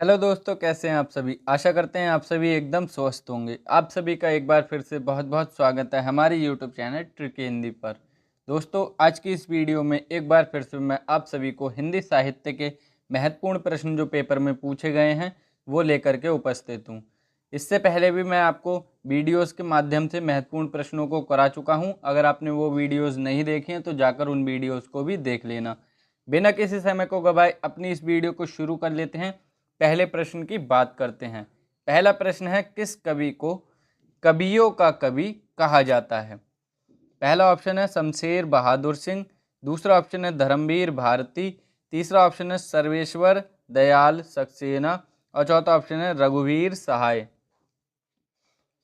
Hello दोस्तों, कैसे हैं आप सभी। आशा करते हैं आप सभी एकदम स्वस्थ होंगे। आप सभी का एक बार फिर से बहुत बहुत स्वागत है हमारे यूट्यूब चैनल ट्रिकी हिंदी पर। दोस्तों, आज की इस वीडियो में एक बार फिर से मैं आप सभी को हिंदी साहित्य के महत्वपूर्ण प्रश्न जो पेपर में पूछे गए हैं वो लेकर के उपस्थित हूँ। इससे पहले भी मैं आपको वीडियोज़ के माध्यम से महत्वपूर्ण प्रश्नों को करा चुका हूँ। अगर आपने वो वीडियोज़ नहीं देखे हैं तो जाकर उन वीडियोज़ को भी देख लेना। बिना किसी समय को गवाए अपनी इस वीडियो को शुरू कर लेते हैं। पहले प्रश्न की बात करते हैं। पहला प्रश्न है, किस कवि को कवियों का कवि कहा जाता है। पहला ऑप्शन है शमशेर बहादुर सिंह, दूसरा ऑप्शन है धर्मवीर भारती, तीसरा ऑप्शन है सर्वेश्वर दयाल सक्सेना और चौथा ऑप्शन है रघुवीर सहाय।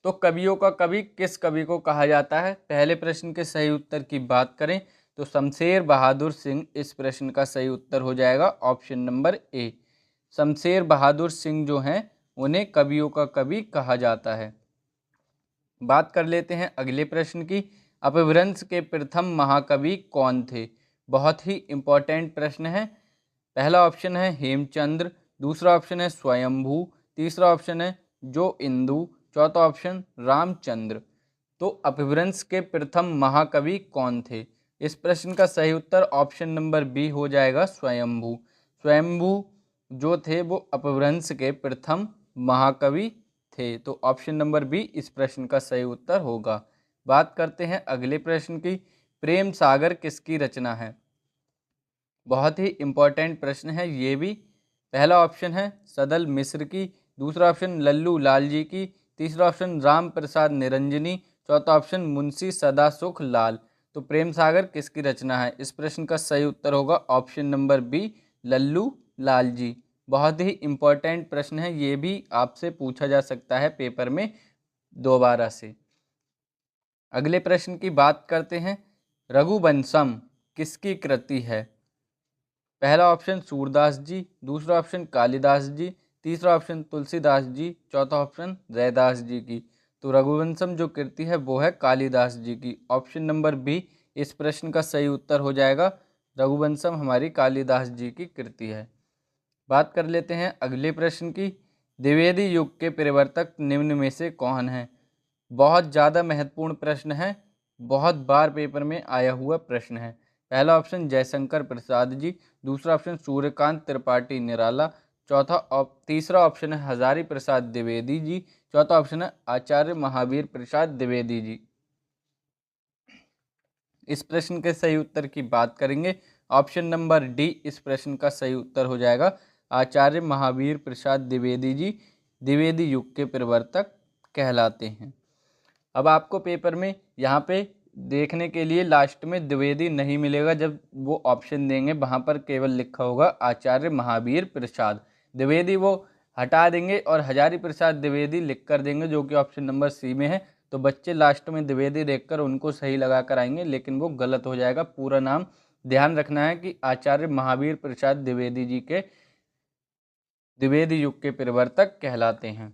तो कवियों का कवि किस कवि को कहा जाता है। पहले प्रश्न के सही उत्तर की बात करें तो शमशेर बहादुर सिंह इस प्रश्न का सही उत्तर हो जाएगा, option number A. Shamsher Bahadur Singh जो हैं उन्हें कवियों का कवि कहा जाता है। बात कर लेते हैं अगले प्रश्न की। अपभ्रंश के प्रथम महाकवि कौन थे। बहुत ही इंपॉर्टेंट प्रश्न है। पहला ऑप्शन है हेमचंद्र, दूसरा ऑप्शन है स्वयंभू, तीसरा ऑप्शन है जो इंदु, चौथा ऑप्शन रामचंद्र। तो अपभ्रंश के प्रथम महाकवि कौन थे। इस प्रश्न का सही उत्तर ऑप्शन नंबर बी हो जाएगा, स्वयंभू। स्वयंभू जो थे वो अपभ्रंश के प्रथम महाकवि थे। तो ऑप्शन नंबर बी इस प्रश्न का सही उत्तर होगा। बात करते हैं अगले प्रश्न की। प्रेम सागर किसकी रचना है। बहुत ही इंपॉर्टेंट प्रश्न है ये भी। पहला ऑप्शन है सदल मिश्र की, दूसरा ऑप्शन लल्लू लाल जी की, तीसरा ऑप्शन राम प्रसाद निरंजनी, चौथा ऑप्शन मुंशी सदासुख लाल। तो प्रेम सागर किसकी रचना है। इस प्रश्न का सही उत्तर होगा option number B, Lallu Lal ji. बहुत ही इंपॉर्टेंट प्रश्न है ये भी, आपसे पूछा जा सकता है पेपर में दोबारा से। अगले प्रश्न की बात करते हैं। रघुवंशम किसकी कृति है। पहला ऑप्शन सूरदास जी, दूसरा ऑप्शन कालिदास जी, तीसरा ऑप्शन तुलसीदास जी, चौथा ऑप्शन रैदास जी की। तो रघुवंशम जो कृति है वो है कालिदास जी की। ऑप्शन नंबर बी इस प्रश्न का सही उत्तर हो जाएगा। रघुवंशम हमारी कालिदास जी की कृति है। बात कर लेते हैं अगले प्रश्न की। द्विवेदी युग के प्रवर्तक निम्न में से कौन है। बहुत ज़्यादा महत्वपूर्ण प्रश्न है, बहुत बार पेपर में आया हुआ प्रश्न है। पहला ऑप्शन जयशंकर प्रसाद जी, दूसरा ऑप्शन सूर्यकांत त्रिपाठी निराला, तीसरा ऑप्शन है हजारी प्रसाद द्विवेदी जी, चौथा ऑप्शन है आचार्य महावीर प्रसाद द्विवेदी जी। इस प्रश्न के सही उत्तर की बात करेंगे। ऑप्शन नंबर डी इस प्रश्न का सही उत्तर हो जाएगा। आचार्य महावीर प्रसाद द्विवेदी जी द्विवेदी युग के प्रवर्तक कहलाते हैं। अब आपको पेपर में यहाँ पे देखने के लिए लास्ट में द्विवेदी नहीं मिलेगा। जब वो ऑप्शन देंगे वहाँ पर केवल लिखा होगा आचार्य महावीर प्रसाद द्विवेदी, वो हटा देंगे और हजारी प्रसाद द्विवेदी लिख कर देंगे जो कि ऑप्शन नंबर सी में है। तो बच्चे लास्ट में द्विवेदी देखकर उनको सही लगा कर आएंगे, लेकिन वो गलत हो जाएगा। पूरा नाम ध्यान रखना है कि आचार्य महावीर प्रसाद द्विवेदी जी के द्विवेदी युग के प्रवर्तक कहलाते हैं।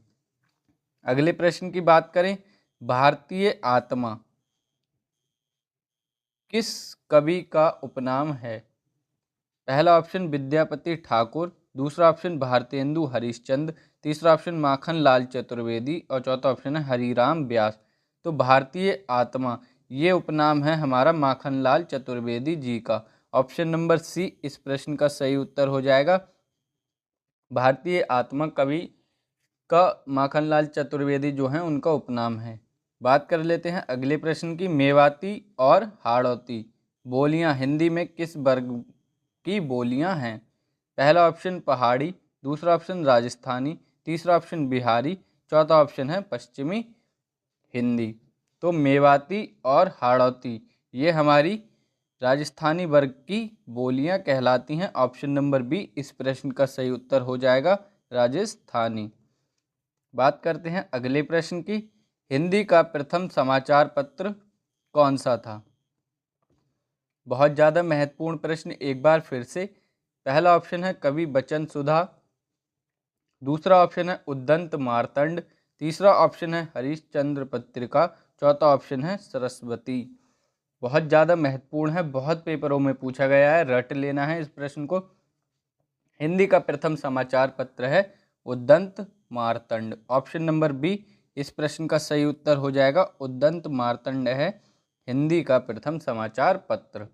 अगले प्रश्न की बात करें। भारतीय आत्मा किस कवि का उपनाम है। पहला ऑप्शन विद्यापति ठाकुर, दूसरा ऑप्शन भारतेंदु हरिश्चंद्र, तीसरा ऑप्शन माखन लाल चतुर्वेदी और चौथा ऑप्शन है हरिराम व्यास। तो भारतीय आत्मा ये उपनाम है हमारा माखन लाल चतुर्वेदी जी का। ऑप्शन नंबर सी इस प्रश्न का सही उत्तर हो जाएगा। भारतीय आत्मा कवि का माखन लाल चतुर्वेदी जो हैं उनका उपनाम है। बात कर लेते हैं अगले प्रश्न की। मेवाती और हाड़ौती बोलियां हिंदी में किस वर्ग की बोलियां हैं। पहला ऑप्शन पहाड़ी, दूसरा ऑप्शन राजस्थानी, तीसरा ऑप्शन बिहारी, चौथा ऑप्शन है पश्चिमी हिंदी। तो मेवाती और हाड़ौती ये हमारी राजस्थानी वर्ग की बोलियां कहलाती हैं। ऑप्शन नंबर बी इस प्रश्न का सही उत्तर हो जाएगा, राजस्थानी। बात करते हैं अगले प्रश्न की। हिंदी का प्रथम समाचार पत्र कौन सा था। बहुत ज़्यादा महत्वपूर्ण प्रश्न एक बार फिर से। पहला ऑप्शन है कवि बचन सुधा, दूसरा ऑप्शन है उद्दंत मार्तंड, तीसरा ऑप्शन है हरिश्चंद्र पत्रिका, चौथा ऑप्शन है सरस्वती। बहुत ज़्यादा महत्वपूर्ण है, बहुत पेपरों में पूछा गया है, रट लेना है इस प्रश्न को। हिंदी का प्रथम समाचार पत्र है उद्दंत मार्तंड। ऑप्शन नंबर बी इस प्रश्न का सही उत्तर हो जाएगा। उद्दंत मार्तंड है हिंदी का प्रथम समाचार पत्र।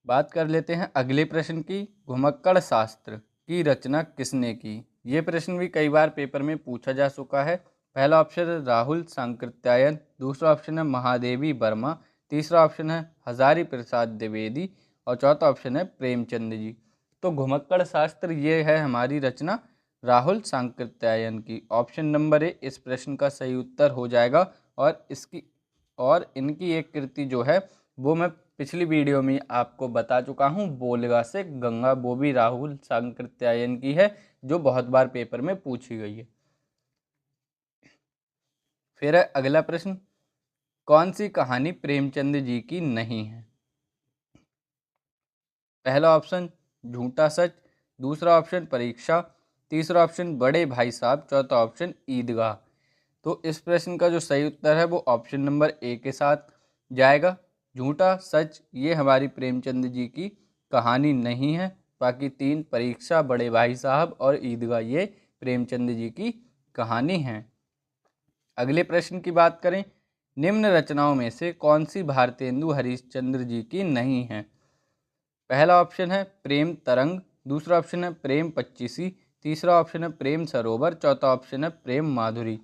बात कर लेते हैं अगले प्रश्न की। घुमक्कड़ शास्त्र की रचना किसने की? ये प्रश्न भी कई बार पेपर में पूछा जा चुका है। पहला ऑप्शन है राहुल सांकृत्यायन, दूसरा ऑप्शन है महादेवी वर्मा, तीसरा ऑप्शन है हजारी प्रसाद द्विवेदी और चौथा ऑप्शन है प्रेमचंद जी। तो घुमक्कड़ शास्त्र ये है हमारी रचना राहुल सांकृत्यायन की। ऑप्शन नंबर ए इस प्रश्न का सही उत्तर हो जाएगा। और इनकी एक कृति जो है वो मैं पिछली वीडियो में आपको बता चुका हूँ, बोलगा से गंगा, वो भी राहुल सांकृत्यायन की है जो बहुत बार पेपर में पूछी गई है। फिर है अगला प्रश्न, कौन सी कहानी प्रेमचंद जी की नहीं है? पहला ऑप्शन झूठा सच, दूसरा ऑप्शन परीक्षा, तीसरा ऑप्शन बड़े भाई साहब, चौथा ऑप्शन ईदगाह। तो इस प्रश्न का जो सही उत्तर है वो ऑप्शन नंबर ए के साथ जाएगा। झूठा सच ये हमारी प्रेमचंद जी की कहानी नहीं है। बाकी तीन परीक्षा, बड़े भाई साहब और ईदगाह ये प्रेमचंद जी की कहानी है। अगले प्रश्न की बात करें, निम्न रचनाओं में से कौन सी भारतेंदु हरिश्चंद्र जी की नहीं है? पहला ऑप्शन है प्रेम तरंग, दूसरा ऑप्शन है प्रेम पच्चीसी, तीसरा ऑप्शन है प्रेम सरोवर, चौथा ऑप्शन है प्रेम माधुरी।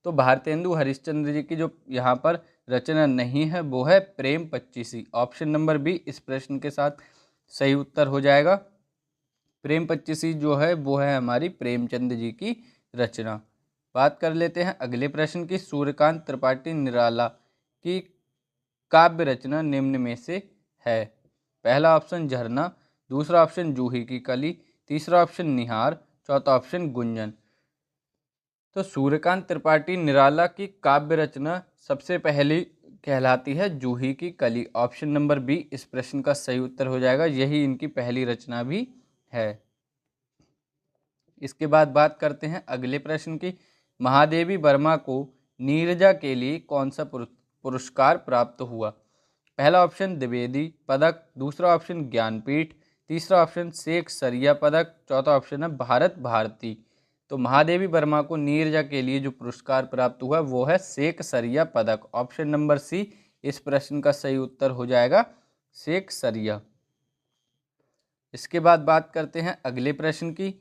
तो भारतेंदु हरिश्चंद्र जी की जो यहाँ पर रचना नहीं है वो है प्रेम पच्चीसी। ऑप्शन नंबर बी इस प्रश्न के साथ सही उत्तर हो जाएगा। प्रेम पच्चीसी जो है वो है हमारी प्रेमचंद जी की रचना। बात कर लेते हैं अगले प्रश्न की। सूर्यकांत त्रिपाठी निराला की काव्य रचना निम्न में से है? पहला ऑप्शन झरना, दूसरा ऑप्शन जूही की कली, तीसरा ऑप्शन निहार, चौथा ऑप्शन गुंजन। तो सूर्यकांत त्रिपाठी निराला की काव्य रचना सबसे पहली कहलाती है जूही की कली। ऑप्शन नंबर बी इस प्रश्न का सही उत्तर हो जाएगा। यही इनकी पहली रचना भी है। इसके बाद बात करते हैं अगले प्रश्न की। महादेवी वर्मा को नीरजा के लिए कौन सा पुरस्कार प्राप्त हुआ? पहला ऑप्शन द्विवेदी पदक, दूसरा ऑप्शन ज्ञानपीठ, तीसरा ऑप्शन शेख सरिया पदक, चौथा ऑप्शन है भारत भारती। तो महादेवी वर्मा को नीरजा के लिए जो पुरस्कार प्राप्त हुआ वो है शेख सरिया पदक। ऑप्शन नंबर सी इस प्रश्न का सही उत्तर हो जाएगा, शेख सरिया। इसके बाद बात करते हैं अगले प्रश्न की।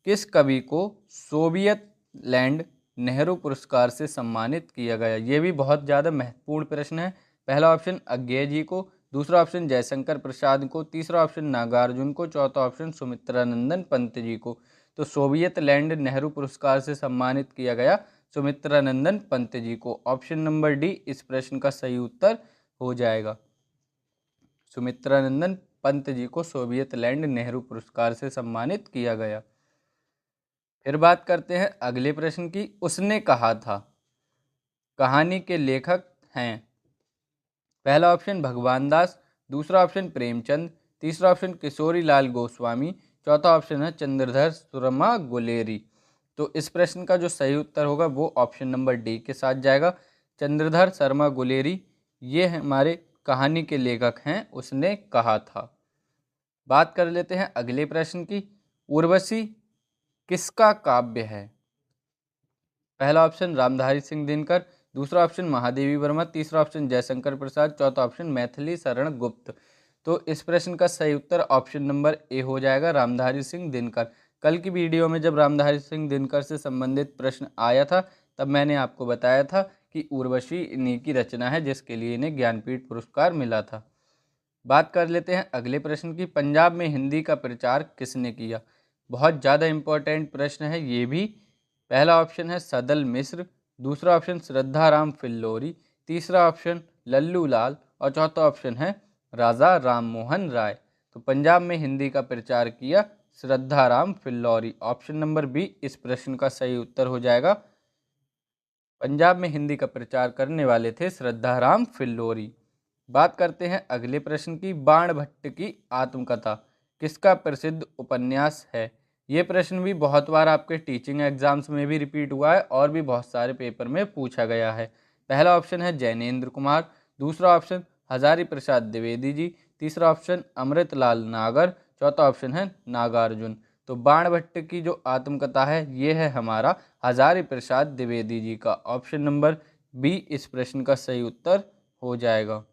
किस कवि को सोवियत लैंड नेहरू पुरस्कार से सम्मानित किया गया? ये भी बहुत ज़्यादा महत्वपूर्ण प्रश्न है। पहला ऑप्शन अज्ञेय जी को, दूसरा ऑप्शन जयशंकर प्रसाद को, तीसरा ऑप्शन नागार्जुन को, चौथा ऑप्शन सुमित्रानंदन पंत जी को। तो सोवियत लैंड नेहरू पुरस्कार से सम्मानित किया गया सुमित्रानंदन पंत जी को। ऑप्शन नंबर डी इस प्रश्न का सही उत्तर हो जाएगा। सुमित्रानंदन पंत जी को सोवियत लैंड नेहरू पुरस्कार से सम्मानित किया गया। फिर बात करते हैं अगले प्रश्न की। उसने कहा था कहानी के लेखक हैं? पहला ऑप्शन भगवान दास, दूसरा ऑप्शन प्रेमचंद, तीसरा ऑप्शन किशोरी लाल गोस्वामी, चौथा ऑप्शन है चंद्रधर शर्मा गुलेरी। तो इस प्रश्न का जो सही उत्तर होगा वो ऑप्शन नंबर डी के साथ जाएगा। चंद्रधर शर्मा गुलेरी ये हमारे कहानी के लेखक हैं, उसने कहा था। बात कर लेते हैं अगले प्रश्न की। उर्वशी किसका काव्य है? पहला ऑप्शन रामधारी सिंह दिनकर, दूसरा ऑप्शन महादेवी वर्मा, तीसरा ऑप्शन जयशंकर प्रसाद, चौथा ऑप्शन मैथिली शरण गुप्त। तो इस प्रश्न का सही उत्तर ऑप्शन नंबर ए हो जाएगा, रामधारी सिंह दिनकर। कल की वीडियो में जब रामधारी सिंह दिनकर से संबंधित प्रश्न आया था तब मैंने आपको बताया था कि उर्वशी इन्हीं की रचना है जिसके लिए इन्हें ज्ञानपीठ पुरस्कार मिला था। बात कर लेते हैं अगले प्रश्न की। पंजाब में हिंदी का प्रचार किसने किया? बहुत ज़्यादा इम्पोर्टेंट प्रश्न है ये भी। पहला ऑप्शन है सदल मिश्र, दूसरा ऑप्शन श्रद्धाराम फिल्लोरी, तीसरा ऑप्शन लल्लू लाल और चौथा ऑप्शन है राजा राम मोहन राय। तो पंजाब में हिंदी का प्रचार किया Shraddharam Phillauri. Option number B इस प्रश्न का सही उत्तर हो जाएगा। पंजाब में हिंदी का प्रचार करने वाले थे श्रद्धाराम फिल्लोरी। बात करते हैं अगले प्रश्न की। बाणभट्ट की आत्मकथा किसका प्रसिद्ध उपन्यास है? ये प्रश्न भी बहुत बार आपके टीचिंग एग्जाम्स में भी रिपीट हुआ है और भी बहुत सारे पेपर में पूछा गया है। पहला ऑप्शन है जैनेन्द्र कुमार, दूसरा ऑप्शन हजारी प्रसाद द्विवेदी जी, तीसरा ऑप्शन अमृतलाल नागर, चौथा ऑप्शन है नागार्जुन। तो बाणभट्ट की जो आत्मकथा है ये है हमारा हजारी प्रसाद द्विवेदी जी का। ऑप्शन नंबर बी इस प्रश्न का सही उत्तर हो जाएगा।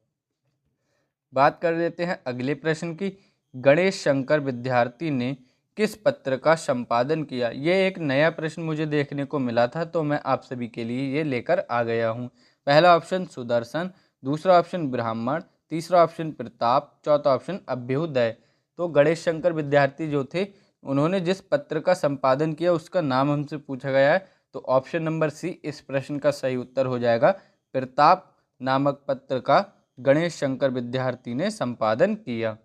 बात कर लेते हैं अगले प्रश्न की। गणेश शंकर विद्यार्थी ने किस पत्र का संपादन किया? ये एक नया प्रश्न मुझे देखने को मिला था, तो मैं आप सभी के लिए ये लेकर आ गया हूँ। पहला ऑप्शन सुदर्शन, दूसरा ऑप्शन ब्राह्मण, तीसरा ऑप्शन प्रताप, चौथा ऑप्शन अभ्युदय। तो गणेश शंकर विद्यार्थी जो थे उन्होंने जिस पत्र का संपादन किया उसका नाम हमसे पूछा गया है, तो ऑप्शन नंबर सी इस प्रश्न का सही उत्तर हो जाएगा। प्रताप नामक पत्र का गणेश शंकर विद्यार्थी ने संपादन किया।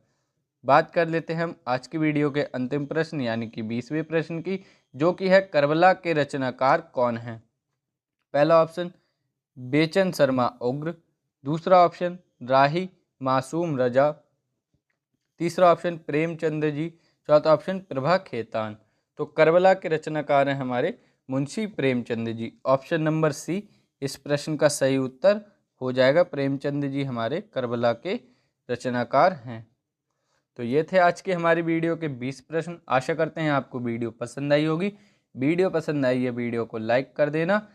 बात कर लेते हैं हम आज की वीडियो के अंतिम प्रश्न यानी कि 20वें प्रश्न की, जो कि है करबला के रचनाकार कौन हैं? पहला ऑप्शन बेचन शर्मा उग्र, दूसरा ऑप्शन राही मासूम रजा, तीसरा ऑप्शन प्रेमचंद जी, चौथा ऑप्शन प्रभा खेतान। तो करबला के रचनाकार हैं हमारे Munshi Premchand ji. Option number C इस प्रश्न का सही उत्तर हो जाएगा। प्रेमचंद जी हमारे करबला के रचनाकार हैं। तो ये थे आज के हमारी वीडियो के 20 प्रश्न। आशा करते हैं आपको वीडियो पसंद आई होगी। वीडियो पसंद आई है वीडियो को लाइक कर देना,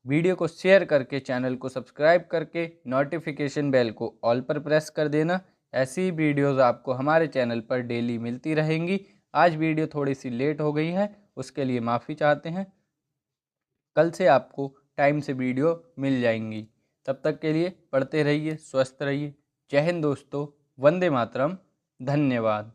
वीडियो को शेयर करके चैनल को सब्सक्राइब करके नोटिफिकेशन बेल को ऑल पर प्रेस कर देना। ऐसी ही वीडियोज़ आपको हमारे चैनल पर डेली मिलती रहेंगी। आज वीडियो थोड़ी सी लेट हो गई है, उसके लिए माफ़ी चाहते हैं। कल से आपको टाइम से वीडियो मिल जाएंगी। तब तक के लिए पढ़ते रहिए, स्वस्थ रहिए। जय हिंद दोस्तों, वंदे मातरम, धन्यवाद।